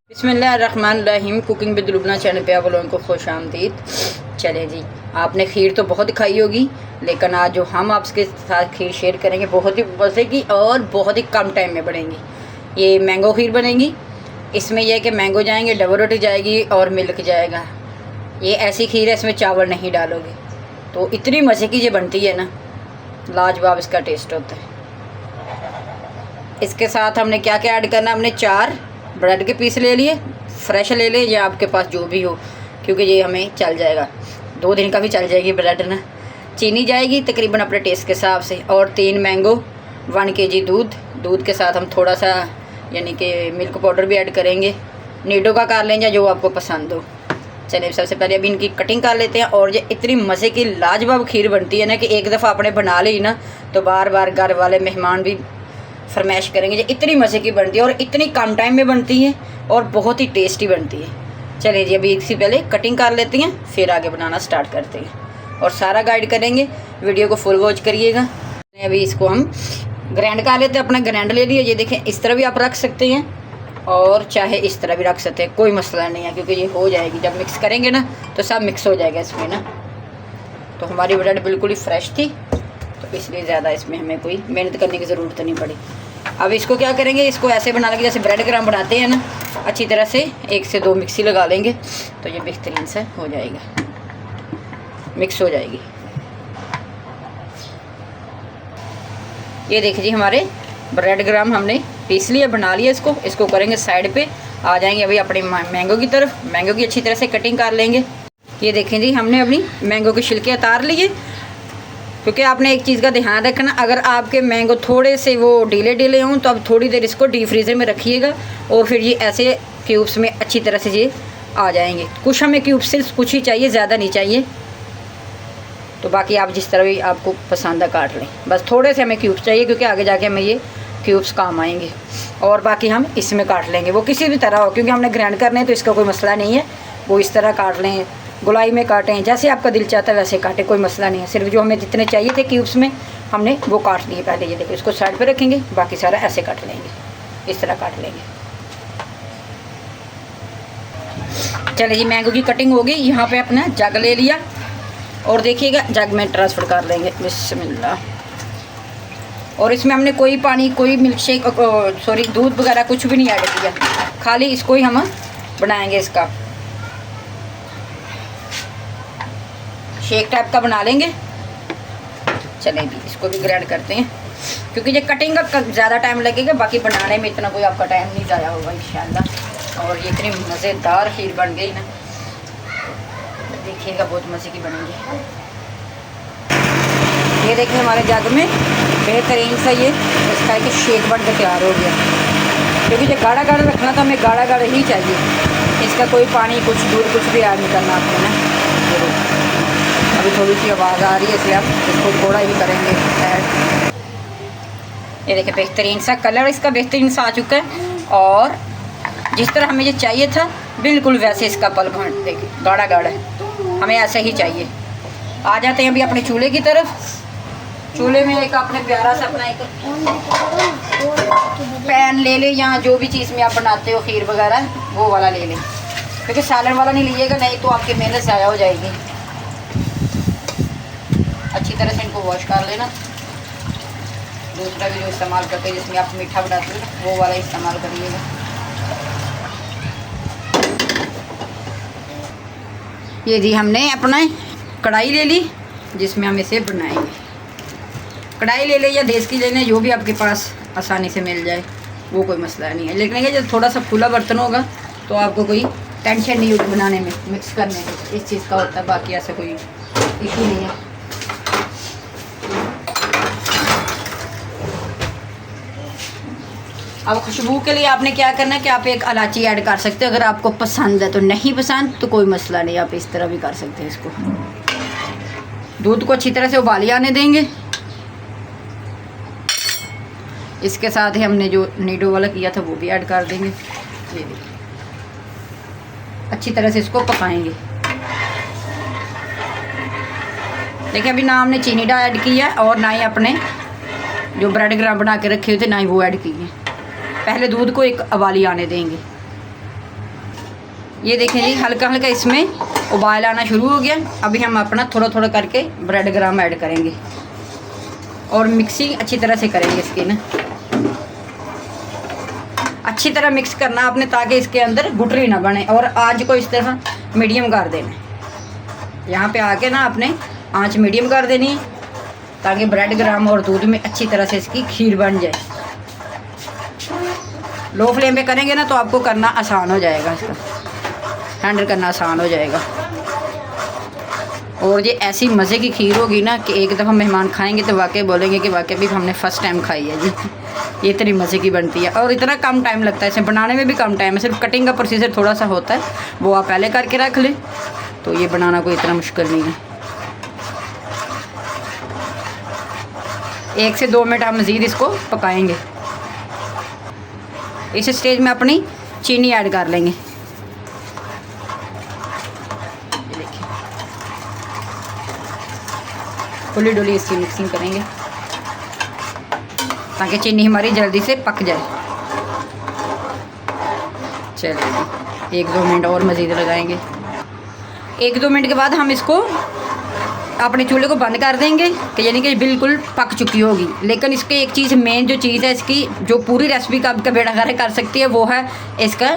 बिस्मिल्लाहिर्रहमानिर्रहीम। Cooking with Lubna channel पे आप लोगों को खुश आमदीद। चले जी, आपने खीर तो बहुत खाई होगी, लेकिन आज जो हम आपके साथ खीर शेयर करेंगे बहुत ही मज़े की और बहुत ही कम टाइम में बनेगी। ये मैंगो खीर बनेगी। इसमें यह है कि मैंगो जाएंगे, डबल रोटी जाएगी और मिल्क जाएगा। ये ऐसी खीर है, इसमें चावल नहीं डालोगे तो इतनी मज़े की ये बनती है ना, लाजवाब इसका टेस्ट होता है। इसके साथ हमने क्या क्या ऐड करना है, हमने 4 ब्रेड के पीस ले लिए, फ्रेश ले लें या आपके पास जो भी हो, क्योंकि ये हमें चल जाएगा, 2 दिन का भी चल जाएगी ब्रेड ना। चीनी जाएगी तकरीबन अपने टेस्ट के हिसाब से, और 3 मैंगो, 1 kg दूध के साथ हम थोड़ा सा यानी कि मिल्क पाउडर भी ऐड करेंगे। नीडो का कर लें या जो आपको पसंद हो। चलिए सबसे पहले अभी इनकी कटिंग कर लेते हैं। और ये इतनी मज़े की लाजवाब खीर बनती है ना कि एक दफ़ा आपने बना ली ना तो बार बार घर वाले मेहमान भी फरमाइश करेंगे। ये इतनी मज़े की बनती है और इतनी कम टाइम में बनती है और बहुत ही टेस्टी बनती है। चलिए जी, अभी इससे पहले कटिंग कर लेते हैं, फिर आगे बनाना स्टार्ट करते हैं और सारा गाइड करेंगे। वीडियो को फुल वॉच करिएगा। अभी इसको हम ग्राइंड कर लेते हैं। अपना ग्राइंड ले लिया, ये देखें, इस तरह भी आप रख सकते हैं और चाहे इस तरह भी रख सकते हैं, कोई मसला नहीं है, क्योंकि ये हो जाएगी जब मिक्स करेंगे ना तो सब मिक्स हो जाएगा इसमें ना। तो हमारी ब्रेड बिल्कुल ही फ्रेश थी तो इसलिए ज़्यादा इसमें हमें कोई मेहनत करने की ज़रूरत नहीं पड़ी। अब इसको क्या करेंगे, इसको ऐसे बना लेंगे जैसे ब्रेड ग्राम बनाते हैं ना, अच्छी तरह से 1 से 2 मिक्सी लगा लेंगे तो ये बेहतरीन से हो जाएगा, मिक्स हो जाएगी। ये देखिए जी, हमारे ब्रेड ग्राम हमने पीस लिया, बना लिया। इसको करेंगे साइड पे। आ जाएंगे अभी अपने मैंगो की तरफ। मैंगो की अच्छी तरह से कटिंग कर लेंगे। ये देखें जी, हमने अपनी मैंगो के छिलके उतार लिए, क्योंकि आपने एक चीज़ का ध्यान रखना, अगर आपके मैंगो थोड़े से वो ढीले हों तो अब थोड़ी देर इसको डीप फ्रीज़र में रखिएगा और फिर ये ऐसे क्यूब्स में अच्छी तरह से ये आ जाएंगे। कुछ हमें क्यूब्स सिर्फ कुछ ही चाहिए, ज़्यादा नहीं चाहिए। तो बाकी आप जिस तरह भी आपको पसंद है काट लें, बस थोड़े से हमें क्यूब्स चाहिए क्योंकि आगे जाके हमें ये क्यूब्स काम आएंगे। और बाकी हम इसमें काट लेंगे, वो किसी भी तरह हो, क्योंकि हमने ग्राइंड करने हैं तो इसका कोई मसला नहीं है। वो इस तरह काट लें, गोलाई में काटें, जैसे आपका दिल चाहता है वैसे काटें, कोई मसला नहीं है। सिर्फ जो हमें जितने चाहिए थे क्यूब्स में हमने वो काट लिए पहले। ये देखो, इसको साइड पे रखेंगे, बाकी सारा ऐसे काट लेंगे, इस तरह काट लेंगे। चलिए जी, मैंगो की कटिंग होगी। यहाँ पे अपना जग ले लिया और देखिएगा जग में ट्रांसफ़र कर लेंगे, बिस्मिल्लाह। और इसमें हमने कोई पानी, कोई मिल्क शेक, दूध वगैरह कुछ भी नहीं ऐड किया, खाली इसको ही हम बनाएंगे, इसका शेक टाइप का बना लेंगे। चलें भी, इसको भी ग्राइंड करते हैं, क्योंकि ये कटिंग का ज़्यादा टाइम लगेगा, बाकी बनाने में इतना कोई आपका टाइम नहीं ज़ाया होगा इंशाल्लाह। और ये इतनी मज़ेदार खीर बन गई ना, देखिएगा बहुत मज़े की बनेगी। ये देखिए, हमारे जग में बेहतरीन सा ये इसका एक शेक बन के तैयार हो गया। क्योंकि ये गाढ़ा रखना तो हमें गाढ़ा ही चाहिए, इसका कोई पानी, कुछ दूध, कुछ भी ऐड नहीं करना आपको ना। अभी थोड़ी सी आवाज़ आ रही है, इसलिए आप इसको थोड़ा ही करेंगे ऐड। ये देखिए, बेहतरीन सा कलर इसका बेहतरीन सा आ चुका है और जिस तरह हमें ये चाहिए था बिल्कुल वैसे इसका पल्प देखिए, गाढ़ा हमें ऐसा ही चाहिए। आ जाते हैं अभी अपने चूल्हे की तरफ। चूल्हे में एक अपने प्यारा सा अपना एक पैन ले लें, या जो भी चीज़ में आप बनाते हो खीर वगैरह वो वाला ले लें, क्योंकि सालन वाला नहीं लीजिएगा, नहीं तो आपकी मेहनत ज़ाया हो जाएगी। अच्छी तरह से इनको वॉश कर लेना। दूसरा भी जो इस्तेमाल करते हैं जिसमें आप मीठा बनाते हो वो वाला इस्तेमाल करिएगा। ये जी, हमने अपना कढ़ाई ले ली जिसमें हम इसे बनाएंगे। कढ़ाई ले लें या देश की ले लें, जो भी आपके पास आसानी से मिल जाए, वो कोई मसला नहीं है। लेकिन जब थोड़ा सा खुला बर्तन होगा तो आपको कोई टेंशन नहीं होगी बनाने में, मिक्स करने में, इस चीज़ का होता है। बाकी ऐसा कोई इशू नहीं है। अब खुशबू के लिए आपने क्या करना है कि आप एक इलायची ऐड कर सकते हो, अगर आपको पसंद है तो। नहीं पसंद तो कोई मसला नहीं, आप इस तरह भी कर सकते हैं इसको। दूध को अच्छी तरह से उबाली आने देंगे। इसके साथ ही हमने जो नीडो वाला किया था वो भी ऐड कर देंगे। ये देखिए, अच्छी तरह से इसको पकाएंगे। देखिए, अभी ना हमने चीनी ऐड किया और ना ही अपने जो ब्रेड ग्राम बना के रखे हुए थे ना ही वो ऐड किए। पहले दूध को एक उबाली आने देंगे। ये देखें जी हल्का हल्का इसमें उबाल आना शुरू हो गया। अभी हम अपना थोड़ा थोड़ा करके ब्रेड ग्राम ऐड करेंगे और मिक्सिंग अच्छी तरह से करेंगे इसकी ना। अच्छी तरह मिक्स करना आपने ताकि इसके अंदर गुठली ना बने। और आंच को इस तरह मीडियम कर देना। यहाँ पे आके ना आपने आंच मीडियम कर देनी है ताकि ब्रेड ग्राम और दूध में अच्छी तरह से इसकी खीर बन जाए। लो फ्लेम पे करेंगे ना तो आपको करना आसान हो जाएगा, इसका हैंडल करना आसान हो जाएगा। और ये ऐसी मज़े की खीर होगी ना कि एक दफ़ा मेहमान खाएंगे तो वाकई बोलेंगे कि वाकई भी हमने फ़र्स्ट टाइम खाई है जी। ये इतनी मज़े की बनती है और इतना कम टाइम लगता है। इसे बनाने में भी कम टाइम है, सिर्फ कटिंग का प्रोसीजर थोड़ा सा होता है, वो आप पहले करके रख लें तो ये बनाना कोई इतना मुश्किल नहीं है। 1 से 2 मिनट हम मज़ीद इसको पकाएंगे। इस स्टेज में अपनी चीनी ऐड कर लेंगे। खुली डुली इसकी मिक्सिंग करेंगे ताकि चीनी हमारी जल्दी से पक जाए। चलिए 1-2 मिनट और मज़ीद लगाएंगे। 1-2 मिनट के बाद हम इसको अपने चूल्हे को बंद कर देंगे कि यानी कि बिल्कुल पक चुकी होगी। लेकिन इसके एक चीज़ मेन जो चीज़ है इसकी, जो पूरी रेसिपी का आपका बेड़ा गर्क कर सकती है, वो है इसका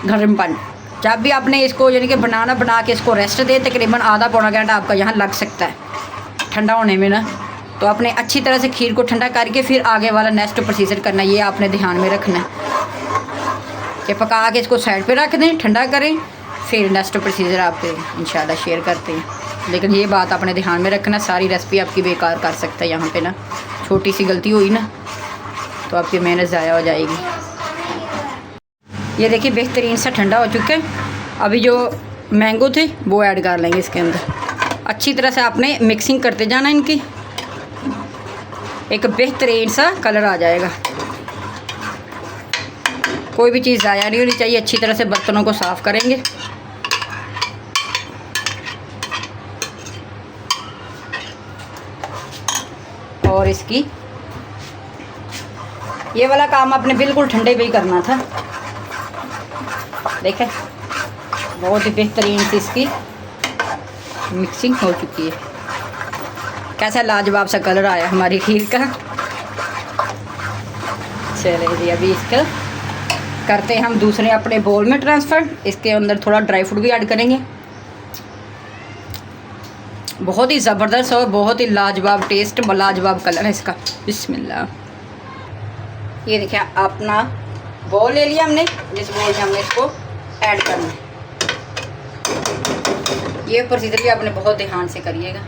गर्मपन। जब भी आपने इसको यानी कि बना के इसको रेस्ट दे, तकरीबन आधा पौना घंटा आपका यहाँ लग सकता है ठंडा होने में ना। तो आपने अच्छी तरह से खीर को ठंडा करके फिर आगे वाला नेक्स्ट प्रोसीजर करना, ये आपने ध्यान में रखना है कि पका के इसको साइड पे रख दें, ठंडा करें, फिर नेक्स्ट प्रोसीजर आपके इंशाल्लाह शेयर करते हैं। लेकिन ये बात आपने ध्यान में रखना, सारी रेसिपी आपकी बेकार कर सकता है यहाँ पे ना। छोटी सी गलती हुई ना तो आपकी मेहनत ज़ाया हो जाएगी। ये देखिए बेहतरीन सा ठंडा हो चुका है। अभी जो मैंगो थे वो ऐड कर लेंगे इसके अंदर। अच्छी तरह से आपने मिक्सिंग करते जाना, इनकी एक बेहतरीन सा कलर आ जाएगा। कोई भी चीज़ ज़ाया नहीं होनी चाहिए। अच्छी तरह से बर्तनों को साफ़ करेंगे। और इसकी ये वाला काम आपने बिल्कुल ठंडे पे ही करना था। देखें बहुत ही बेहतरीन सी इसकी मिक्सिंग हो चुकी है। कैसा लाजवाब सा कलर आया हमारी खीर का। चलिए जी अभी इसका करते हैं हम दूसरे अपने बोल में ट्रांसफ़र। इसके अंदर थोड़ा ड्राई फ्रूट भी ऐड करेंगे। बहुत ही ज़बरदस्त और बहुत ही लाजवाब टेस्ट, लाजवाब कलर है इसका। बिस्मिल्लाह। ये देखिए अपना बोल ले लिया हमने, जिस बोल में हमने इसको ऐड करना है। ये प्रोसीजर भी आपने बहुत ध्यान से करिएगा।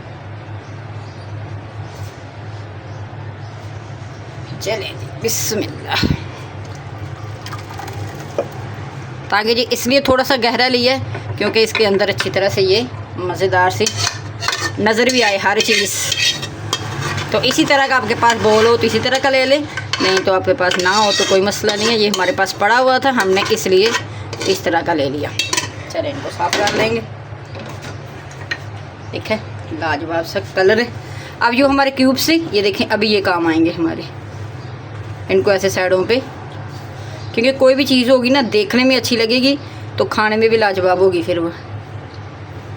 चलिए जी बिस्मिल्लाह। ताकि जी इसलिए थोड़ा सा गहरा लिया है क्योंकि इसके अंदर अच्छी तरह से ये मज़ेदार सी नज़र भी आए हर चीज़। तो इसी तरह का आपके पास बोल हो तो इसी तरह का ले लें, नहीं तो आपके पास ना हो तो कोई मसला नहीं है। ये हमारे पास पड़ा हुआ था, हमने इसलिए इस तरह का ले लिया। चलें इनको साफ़ कर लेंगे। ठीक है लाजवाब सा कलर है। अब जो हमारे क्यूब्स थे ये देखें अभी ये काम आएंगे हमारे। इनको ऐसे साइडों पे, क्योंकि कोई भी चीज़ होगी ना देखने में अच्छी लगेगी तो खाने में भी लाजवाब होगी फिर वो।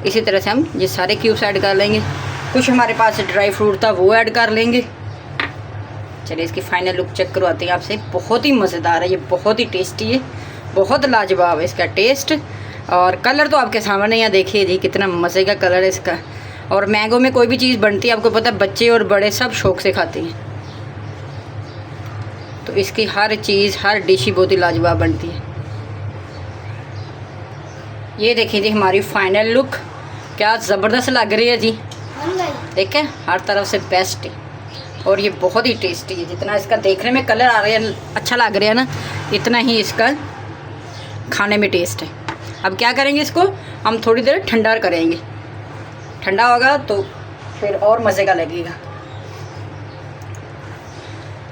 इसी तरह से हम ये सारे क्यूब्स ऐड कर लेंगे। कुछ हमारे पास ड्राई फ्रूट था वो ऐड कर लेंगे। चलिए इसकी फाइनल लुक चेक करवाते हैं आपसे। बहुत ही मज़ेदार है ये, बहुत ही टेस्टी है, बहुत लाजवाब है इसका टेस्ट। और कलर तो आपके सामने यहाँ देखिए जी कितना मज़े का कलर है इसका। और मैंगो में कोई भी चीज़ बनती है आपको पता है, बच्चे और बड़े सब शौक़ से खाते हैं। तो इसकी हर चीज़ हर डिश ही बहुत ही लाजवाब बनती है। ये देखिए जी हमारी फाइनल लुक क्या ज़बरदस्त लग रही है जी। देखें हर तरफ से बेस्ट है और ये बहुत ही टेस्टी है। जितना इसका देखने में कलर आ रहा है अच्छा लग रहा है ना, इतना ही इसका खाने में टेस्ट है। अब क्या करेंगे, इसको हम थोड़ी देर ठंडा करेंगे। ठंडा होगा तो फिर और मज़े का लगेगा।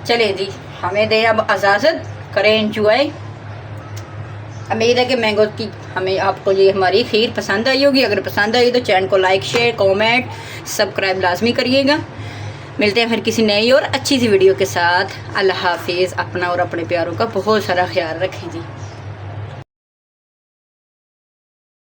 चलिए जी हमें दें अब इजाज़त, करें एंजॉय। उम्मीद है कि मैंगो की हमें आपको ये हमारी खीर पसंद आई होगी। अगर पसंद आई तो चैनल को लाइक शेयर कमेंट सब्सक्राइब लाजमी करिएगा। मिलते हैं फिर किसी नई और अच्छी सी वीडियो के साथ। अल्लाह हाफिज़। अपना और अपने प्यारों का बहुत सारा ख्याल रखें जी।